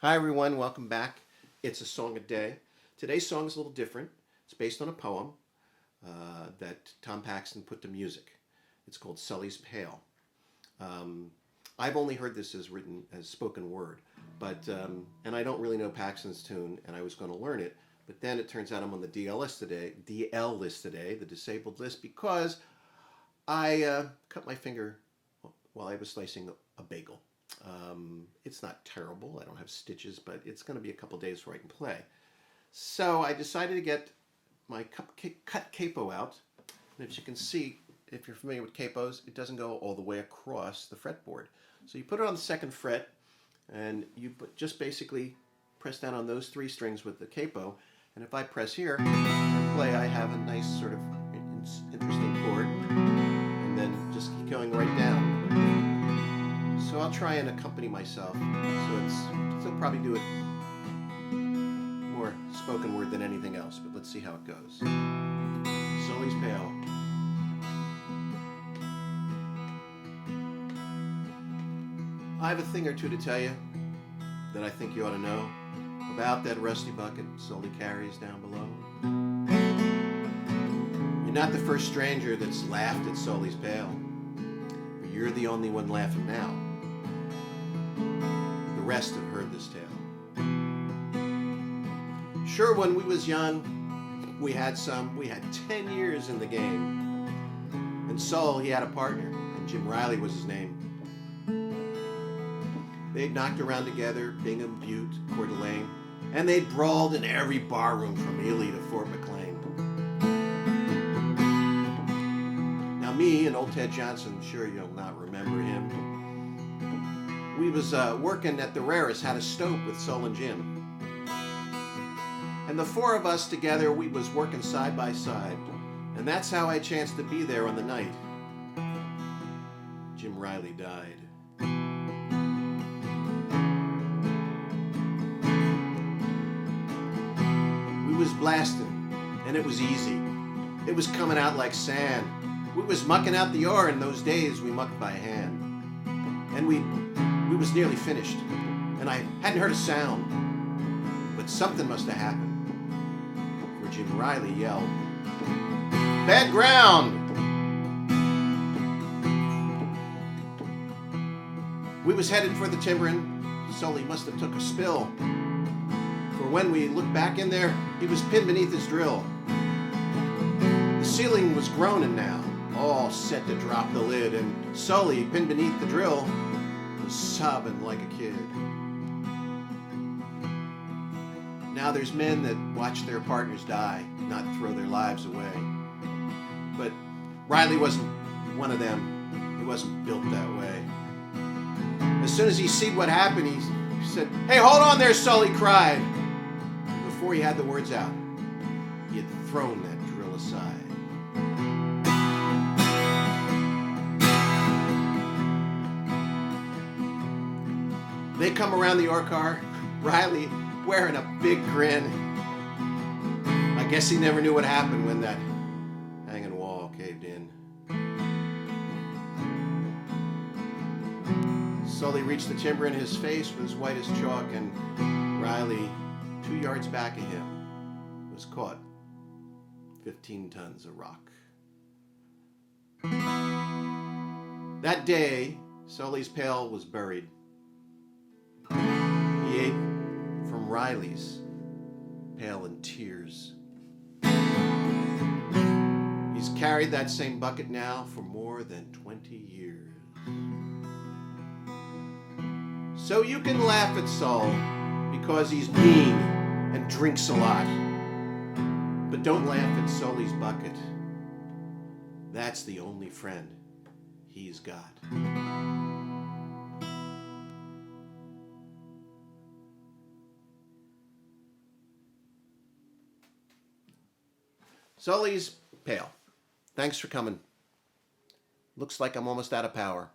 Hi everyone, welcome back. It's a song a day. Today's song is a little different. It's based on a poem that Tom Paxton put to music. It's called Sully's Pail. I've only heard this as written as spoken word, but and I don't really know Paxton's tune, and I was going to learn it, but then it turns out I'm on the DL list today, the disabled list, because I cut my finger while I was slicing a bagel. It's not terrible. I don't have stitches, but it's going to be a couple days before I can play. So I decided to get my cut capo out. And as you can see, if you're familiar with capos, it doesn't go all the way across the fretboard. So you put it on the second fret, and you just basically press down on those three strings with the capo. And if I press here and play, I have a nice sort of interesting chord. And then just keep going right down. So I'll try and accompany myself. So still probably do it more spoken word than anything else, but let's see how it goes. Sully's Pail. I have a thing or two to tell you that I think you ought to know about that rusty bucket Sully carries down below. You're not the first stranger that's laughed at Sully's Pail, but you're the only one laughing now. The rest have heard this tale. Sure, when we was young, we had 10 years in the game. And Sul, he had a partner, and Jim Riley was his name. They'd knocked around together, Bingham, Butte, Coeur d'Alene, and they'd brawled in every barroom from Ely to Fort McLean. Now me and old Ted Johnson, sure you'll not remember him. We was working at the Raris, had a stope with Sul and Jim. And the four of us together, we was working side by side. And that's how I chanced to be there on the night Jim Riley died. We was blasting, and it was easy. It was coming out like sand. We was mucking out the ore. In those days, we mucked by hand. And we was nearly finished, and I hadn't heard a sound. But something must have happened, for Jim Riley yelled, "Bad ground!" We was headed for the timbering. Sully must have took a spill, for when we looked back in there, he was pinned beneath his drill. The ceiling was groaning now, all set to drop the lid, and Sully, pinned beneath the drill, was sobbing like a kid. Now there's men that watch their partners die, not throw their lives away. But Riley wasn't one of them. He wasn't built that way. As soon as he seen what happened, he said, "Hey, hold on there," Sully cried. And before he had the words out, he had thrown that drill aside. They come around the ore car, Riley wearing a big grin. I guess he never knew what happened when that hanging wall caved in. Sully reached the timber and his face was white as chalk, and Riley, 2 yards back of him, was caught 15 tons of rock. That day, Sully's Pail was buried. He ate from Riley's pail in tears. He's carried that same bucket now for more than 20 years. So you can laugh at Sul because he's mean and drinks a lot. But don't laugh at Sully's bucket. That's the only friend he's got. Sully's Pail. Thanks for coming. Looks like I'm almost out of power.